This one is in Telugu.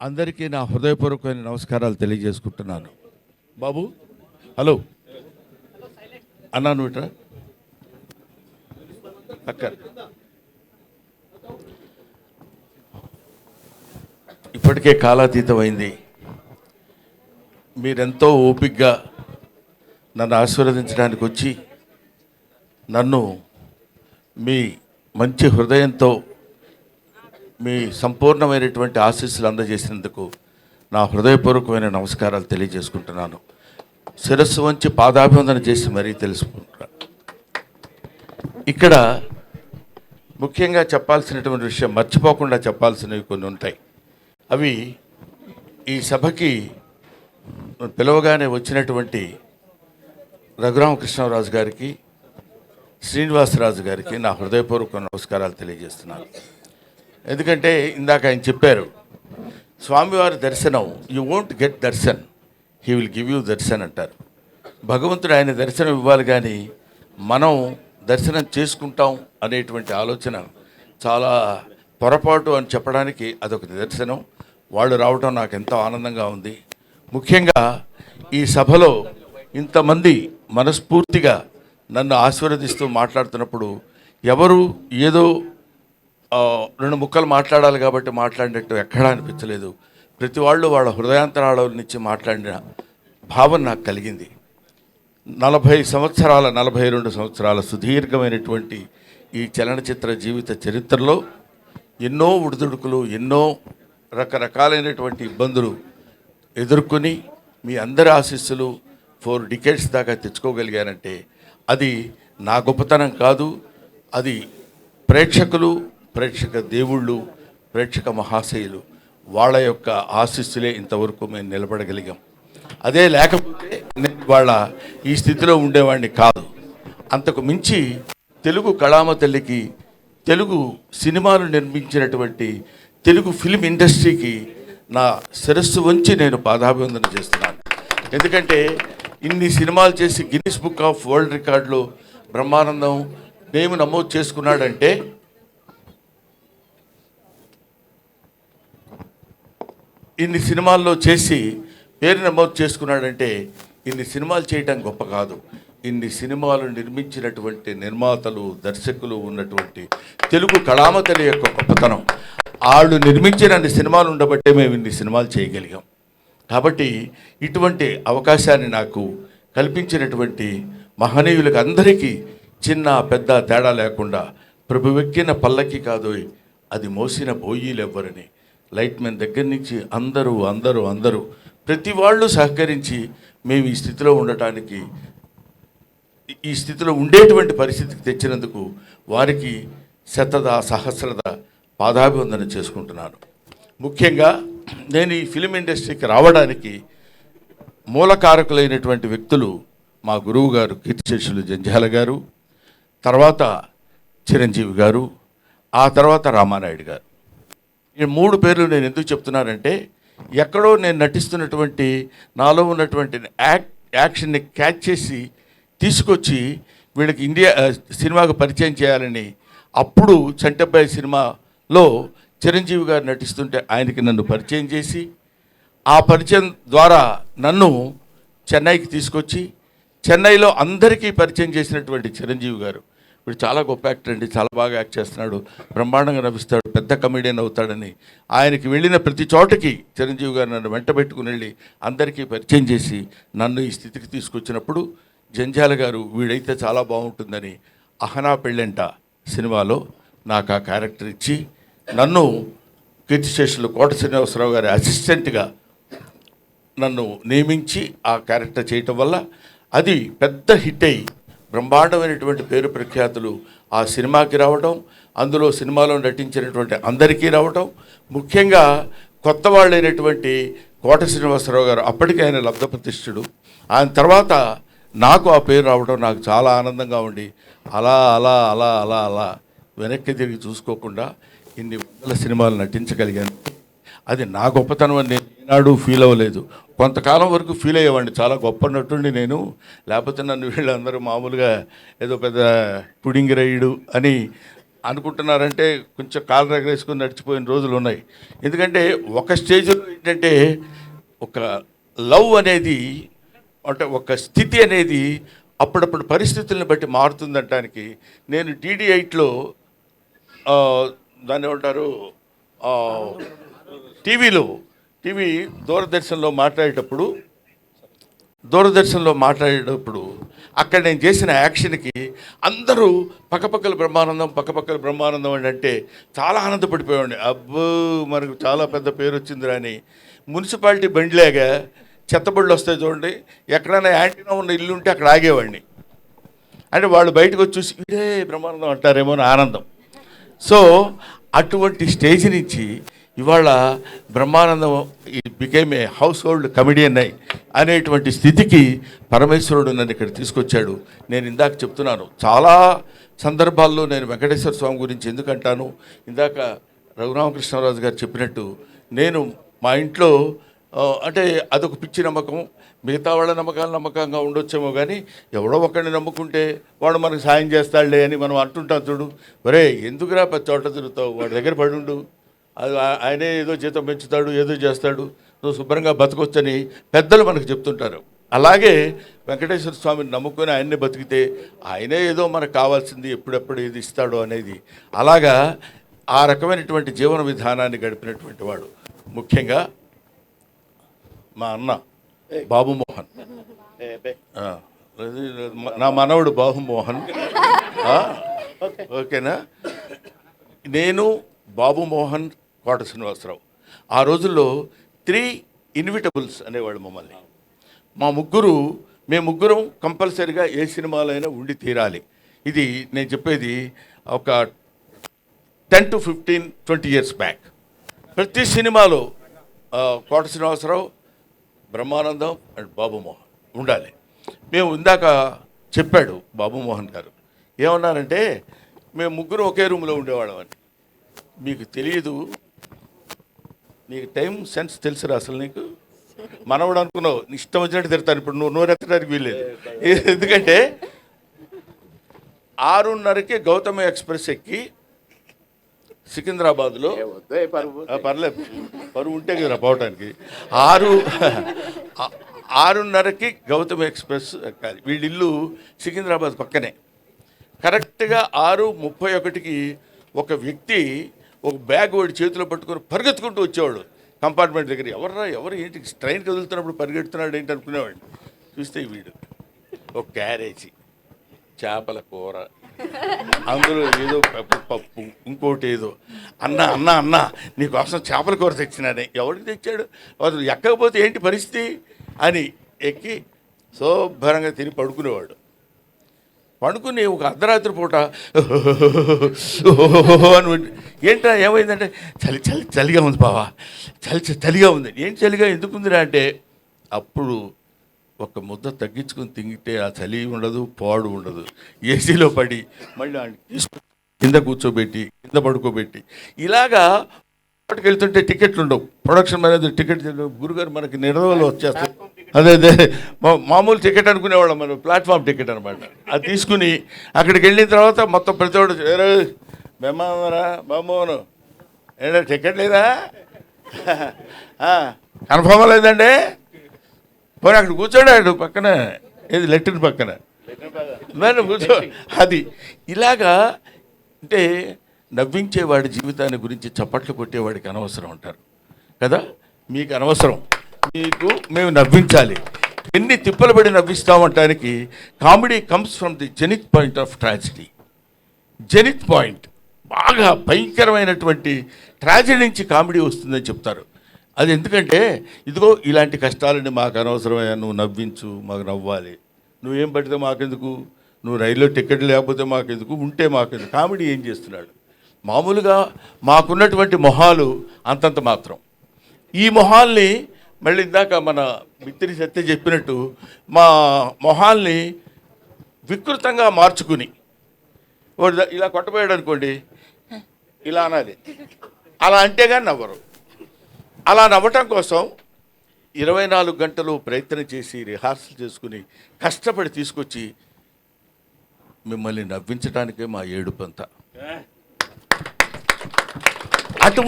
అందరికీ నా హృదయపూర్వకమైన నమస్కారాలు తెలియజేసుకుంటున్నాను. బాబు హలో అన్నాను ఇట్రా అక్క. ఇప్పటికే కాలాతీతమైంది. మీరెంతో ఓపికగా నన్ను ఆశీర్వదించడానికి వచ్చి నన్ను మీ మంచి హృదయంతో మీ సంపూర్ణమైనటువంటి ఆశీస్సులు అందజేసినందుకు నా హృదయపూర్వకమైన నమస్కారాలు తెలియజేసుకుంటున్నాను. శిరస్సు వంచి పాదాభివందన చేసి మరీ తెలుసుకుంటున్నాను. ఇక్కడ ముఖ్యంగా చెప్పాల్సినటువంటి విషయం, మర్చిపోకుండా చెప్పాల్సినవి కొన్ని ఉంటాయి. అవి ఈ సభకి పిలవగానే వచ్చినటువంటి రఘురామకృష్ణరాజు గారికి, శ్రీనివాసరాజు గారికి నా హృదయపూర్వక నమస్కారాలు తెలియజేస్తున్నాను. ఎందుకంటే ఇందాక ఆయన చెప్పారు, స్వామివారి దర్శనం you won't get Darshan, he will give you Darshan అంటారు. భగవంతుడు ఆయన దర్శనం ఇవ్వాలి, కానీ మనం దర్శనం చేసుకుంటాం అనేటువంటి ఆలోచన చాలా పొరపాటు అని చెప్పడానికి అదొక నిదర్శనం. వాళ్ళు రావటం నాకు ఎంతో ఆనందంగా ఉంది. ముఖ్యంగా ఈ సభలో ఇంతమంది మనస్ఫూర్తిగా నన్ను ఆశీర్వదిస్తూ మాట్లాడుతున్నప్పుడు ఎవరు ఏదో రెండు ముక్కలు మాట్లాడాలి కాబట్టి మాట్లాడినట్టు ఎక్కడా అనిపించలేదు. ప్రతి వాళ్ళు వాళ్ళ హృదయాంతరాల నుంచి మాట్లాడిన భావన నాకు కలిగింది. 42 సంవత్సరాల సుదీర్ఘమైనటువంటి ఈ చలనచిత్ర జీవిత చరిత్రలో ఎన్నో ఉడుదుడుకులు, ఎన్నో రకరకాలైనటువంటి ఇబ్బందులు ఎదుర్కొని మీ అందరి ఆశీస్సులు 4 డికేడ్స్ దాకా తెచ్చుకోగలిగానంటే అది నా గొప్పతనం కాదు, అది ప్రేక్షకులు, ప్రేక్షక దేవుళ్ళు, ప్రేక్షక మహాశయులు వాళ్ళ యొక్క ఆశీస్సులే ఇంతవరకు మేము నిలబడగలిగాం. అదే లేకపోతే నేను వాళ్ళ ఈ స్థితిలో ఉండేవాడిని కాదు. అంతకు మించి తెలుగు కళామ తల్లికి, తెలుగు సినిమాలు నిర్మించినటువంటి తెలుగు ఫిల్మ్ ఇండస్ట్రీకి నా శిరస్సు వంచి నేను పాదాభివందన చేస్తున్నాను. ఎందుకంటే ఇన్ని సినిమాలు చేసి గిన్నిస్ బుక్ ఆఫ్ వరల్డ్ రికార్డులో బ్రహ్మానందం నేమ్ నమోదు చేసుకున్నాడంటే, ఇన్ని సినిమాల్లో చేసి పేరు నమోదు చేసుకున్నాడంటే ఇన్ని సినిమాలు చేయటం గొప్ప కాదు, ఇన్ని సినిమాలు నిర్మించినటువంటి నిర్మాతలు, దర్శకులు ఉన్నటువంటి తెలుగు కళామతలి యొక్క గొప్పతనం. వాళ్ళు నిర్మించిన అన్ని సినిమాలు ఉండబట్టే మేము ఇన్ని సినిమాలు చేయగలిగాం. కాబట్టి ఇటువంటి అవకాశాన్ని నాకు కల్పించినటువంటి మహనీయులకు అందరికీ చిన్న పెద్ద తేడా లేకుండా, ప్రభువెక్కిన పల్లకి కాదు అది మోసిన బోయీలు ఎవ్వరని, లైట్ మెన్ దగ్గర నుంచి అందరూ అందరూ అందరూ ప్రతి వాళ్ళు సహకరించి మేము ఈ స్థితిలో ఉండటానికి, ఈ స్థితిలో ఉండేటువంటి పరిస్థితికి తెచ్చినందుకు వారికి శతద సహస్రద పాదాభివందన చేసుకుంటున్నాను. ముఖ్యంగా నేను ఈ ఫిలిం ఇండస్ట్రీకి రావడానికి మూలకారకులైనటువంటి వ్యక్తులు మా గురువు గారు కీర్తిశేషులు జంధ్యాల గారు, తర్వాత చిరంజీవి గారు, ఆ తర్వాత రామానాయుడు గారు. ఈ 3 పేర్లు నేను ఎందుకు చెప్తున్నానంటే, ఎక్కడో నేను నటిస్తున్నటువంటి నాలో ఉన్నటువంటి యాక్షన్ని క్యాచ్ చేసి తీసుకొచ్చి వీళ్ళకి ఇండియా సినిమాకు పరిచయం చేయాలని, అప్పుడు చంటబ్బాయి సినిమాలో చిరంజీవి గారు నటిస్తుంటే ఆయనకి నన్ను పరిచయం చేసి, ఆ పరిచయం ద్వారా నన్ను చెన్నైకి తీసుకొచ్చి చెన్నైలో అందరికీ పరిచయం చేసినటువంటి చిరంజీవి గారు, వీడు చాలా గొప్ప యాక్టర్ అండి, చాలా బాగా యాక్ట్ చేస్తున్నాడు, బ్రహ్మాండంగా నవ్విస్తాడు, పెద్ద కమెడియన్ అవుతాడని ఆయనకి వెళ్ళిన ప్రతి చోటకి చిరంజీవి గారు నన్ను వెంట పెట్టుకుని వెళ్ళి అందరికీ పరిచయం చేసి నన్ను ఈ స్థితికి తీసుకొచ్చినప్పుడు జంధ్యాల గారు వీడైతే చాలా బాగుంటుందని అహనా పెళ్ళంట సినిమాలో నాకు ఆ క్యారెక్టర్ ఇచ్చి నన్ను కీర్తిశేషులు కోట శ్రీనివాసరావు గారి అసిస్టెంట్గా నన్ను నియమించి ఆ క్యారెక్టర్ చేయటం వల్ల అది పెద్ద హిట్ అయ్యి బ్రహ్మాండమైనటువంటి పేరు ప్రఖ్యాతులు ఆ సినిమాకి రావటం, అందులో సినిమాలో నటించినటువంటి అందరికీ రావటం, ముఖ్యంగా కొత్త వాళ్ళైనటువంటి కోట శ్రీనివాసరావు గారు, అప్పటికే ఆయన లబ్ధప్రతిష్ఠుడు, ఆయన తర్వాత నాకు ఆ పేరు రావడం నాకు చాలా ఆనందంగా ఉండి అలా అలా అలా అలా అలా వెనక్కి తిరిగి చూసుకోకుండా ఇన్ని వందల సినిమాలు నటించగలిగాను. అది నా గొప్పతనం అని నేను ఈనాడు ఫీల్ అవ్వలేదు. కొంతకాలం వరకు ఫీల్ అయ్యేవాడిని, చాలా గొప్ప నటుండి నేను, లేకపోతే నన్ను వీళ్ళందరూ మామూలుగా ఏదో పెద్ద పుడింగిరయుడు అని అనుకుంటున్నారంటే కొంచెం కాలు రగరేసుకొని నడిచిపోయిన రోజులు ఉన్నాయి. ఎందుకంటే ఒక స్టేజ్లో ఏంటంటే ఒక లవ్ అనేది అంటే ఒక స్థితి అనేది అప్పుడప్పుడు పరిస్థితులను బట్టి మారుతుందనటానికి నేను DD8లో దాన్ని ఏమంటారు టీవీ దూరదర్శన్లో మాట్లాడేటప్పుడు అక్కడ నేను చేసిన యాక్షన్కి అందరూ పక్కపక్కల బ్రహ్మానందం అని అంటే చాలా ఆనందపడిపోయాడు. అబ్బో మనకు చాలా పెద్ద పేరు వచ్చింది అని. మున్సిపాలిటీ బండిలాగా చెత్తబళ్ళు వస్తాయి చూడండి, ఎక్కడైనా యాంటీనా ఉన్న ఇల్లు ఉంటే అక్కడ ఆగేవాడిని. అంటే వాళ్ళు బయటకు వచ్చి చూసి ఇదే బ్రహ్మానందం అంటారేమో అని ఆనందం. సో అటువంటి స్టేజ్ నుంచి ఇవాళ Brahmanandam became a house hold comedian అనేటువంటి స్థితికి పరమేశ్వరుడు నన్ను ఇక్కడ తీసుకొచ్చాడు. నేను ఇందాక చెప్తున్నాను, చాలా సందర్భాల్లో నేను వెంకటేశ్వర స్వామి గురించి ఎందుకంటాను, ఇందాక రఘురామకృష్ణరాజు గారు చెప్పినట్టు నేను మా ఇంట్లో అంటే అదొక పిచ్చి నమ్మకం. మిగతా వాళ్ళ నమ్మకంగా ఉండొచ్చేమో కానీ ఎవడో ఒకరిని నమ్ముకుంటే వాడు మనకు సాయం చేస్తాడులే అని మనం అంటుంటాం చూడు. ఒరే ఎందుకురా పెద్ద చోట తిరుగుతావు, వాడి దగ్గర పడుండు, అది ఆయనే ఏదో జీతం పెంచుతాడు, ఏదో చేస్తాడు, నువ్వు శుభ్రంగా బతకొచ్చని పెద్దలు మనకు చెప్తుంటారు. అలాగే వెంకటేశ్వర స్వామిని నమ్ముకొని ఆయన్నే బతికితే ఆయనే ఏదో మనకు కావాల్సింది ఎప్పుడెప్పుడు ఏది ఇస్తాడో అనేది, అలాగా ఆ రకమైనటువంటి జీవన విధానాన్ని గడిపినటువంటి వాడు. ముఖ్యంగా మా అన్న బాబు మోహన్, నా మనవడు బాబు మోహన్, ఓకేనా. నేను బాబు మోహన్, కోట శ్రీనివాసరావు ఆ రోజుల్లో 3 ఇన్విటబుల్స్ అనేవాళ్ళు మమ్మల్ని. మేము ముగ్గురం కంపల్సరీగా ఏ సినిమాలైనా ఉండి తీరాలి. ఇది నేను చెప్పేది ఒక 10 to 15, 20 years బ్యాక్. ప్రతి సినిమాలో కోట శ్రీనివాసరావు, బ్రహ్మానందం అండ్ బాబు మోహన్ ఉండాలి. మేము ఇందాక చెప్పాడు బాబు మోహన్ గారు ఏమన్నారంటే, మేము ముగ్గురు ఒకే రూమ్లో ఉండేవాళ్ళం అని. మీకు తెలియదు, నీకు టైం సెన్స్ తెలుసురా అసలు. నీకు మనవడు అనుకున్నావు, ఇష్టం వచ్చినట్టు తిడతాను. ఇప్పుడు నువ్వు నోరెత్తడానికి వీల్లేదు. ఎందుకంటే 6:30కి గౌతమ ఎక్స్ప్రెస్ ఎక్కి సికింద్రాబాద్లో, పర్లేదు పరువు ఉంటే కదా పోవటానికి, 6:30కి గౌతమ ఎక్స్ప్రెస్ ఎక్కాలి. వీళ్ళిల్లు సికింద్రాబాద్ పక్కనే. కరెక్ట్గా 6:31కి ఒక వ్యక్తి ఒక బ్యాగ్ వాడి చేతిలో పట్టుకొని పరిగెత్తుకుంటూ వచ్చేవాడు కంపార్ట్మెంట్ దగ్గర. ఎవరు ఏంటి ట్రైన్ కదులుతున్నప్పుడు పరిగెడుతున్నాడు ఏంటి అనుకునేవాడిని. చూస్తే వీడు ఒక క్యారేజీ చేపల కూర, అందులో ఏదో పప్పు, ఇంకోటి ఏదో. అన్న నీకోసం చేపల కూర తెచ్చినానే. ఎవరికి తెచ్చాడు, వాళ్ళు ఎక్కకపోతే ఏంటి పరిస్థితి అని ఎక్కి శుభ్రంగా తిని పడుకునేవాడు. పడుకుని ఒక అర్ధరాత్రి పూట అని ఏంటా ఏమైందంటే, చలిగా ఉంది బావా, చలిగా ఉంది. ఏంటి చలిగా ఎందుకుందిరా అంటే, అప్పుడు ఒక ముద్ద తగ్గించుకొని తింగితే ఆ చలి ఉండదు, పాడు ఉండదు. ఏసీలో పడి మళ్ళీ కింద కూర్చోబెట్టి కింద పడుకోబెట్టి ఇలాగా పాటకు వెళ్తుంటే టికెట్లు ఉండవు. ప్రొడక్షన్ మేనేజర్ టికెట్ గురుగారు మనకి నిర్ణయాలు వచ్చేస్తాయి. అదే మామూలు టికెట్ అనుకునేవాళ్ళం మనం, ప్లాట్ఫామ్ టికెట్ అనమాట. అది తీసుకుని అక్కడికి వెళ్ళిన తర్వాత మొత్తం ప్రతివాడు మేమారా బాబోను ఏంటో టికెట్ లేదా, కన్ఫర్మ్ లేదండి, పోనీ అక్కడ కూర్చోడాడు పక్కన, ఏది లెట్రిన్ పక్కన మరి కూర్చో. అది ఇలాగా అంటే నవ్వించేవాడి జీవితాన్ని గురించి చప్పట్లు కొట్టేవాడికి అనవసరం అంటారు కదా. మీకు అనవసరం, మీకు మేము నవ్వించాలి. ఎన్ని తిప్పలు పడి నవ్విస్తామంటానికి comedy comes from the zenith point of tragedy. Zenith point బాగా భయంకరమైనటువంటి ట్రాజడీ నుంచి కామెడీ వస్తుందని చెప్తారు. అది ఎందుకంటే ఇదిగో ఇలాంటి కష్టాలని మాకు అనవసరమయ్యా, నువ్వు నవ్వించు, మాకు నవ్వాలి. నువ్వేం పడితే మాకెందుకు, నువ్వు రైల్లో టికెట్ లేకపోతే మాకెందుకు, ఉంటే మాకెందుకు. కామెడీ ఏం చేస్తున్నాడు, మామూలుగా మాకున్నటువంటి మొహాలు అంతంత మాత్రం. ఈ మొహాల్ని మళ్ళీ ఇందాక మన మిత్రి సత్య చెప్పినట్టు మా మొహాల్ని వికృతంగా మార్చుకుని, వాడు ఇలా కొట్టబోయాడు అనుకోండి, ఇలా అనాలి, అలా అంటే కానీ నవ్వరు. అలా నవ్వటం కోసం 24 గంటలు ప్రయత్నం చేసి రిహార్సల్ చేసుకుని కష్టపడి తీసుకొచ్చి మిమ్మల్ని నవ్వించడానికే మా ఏడుపంతా. అటువంటి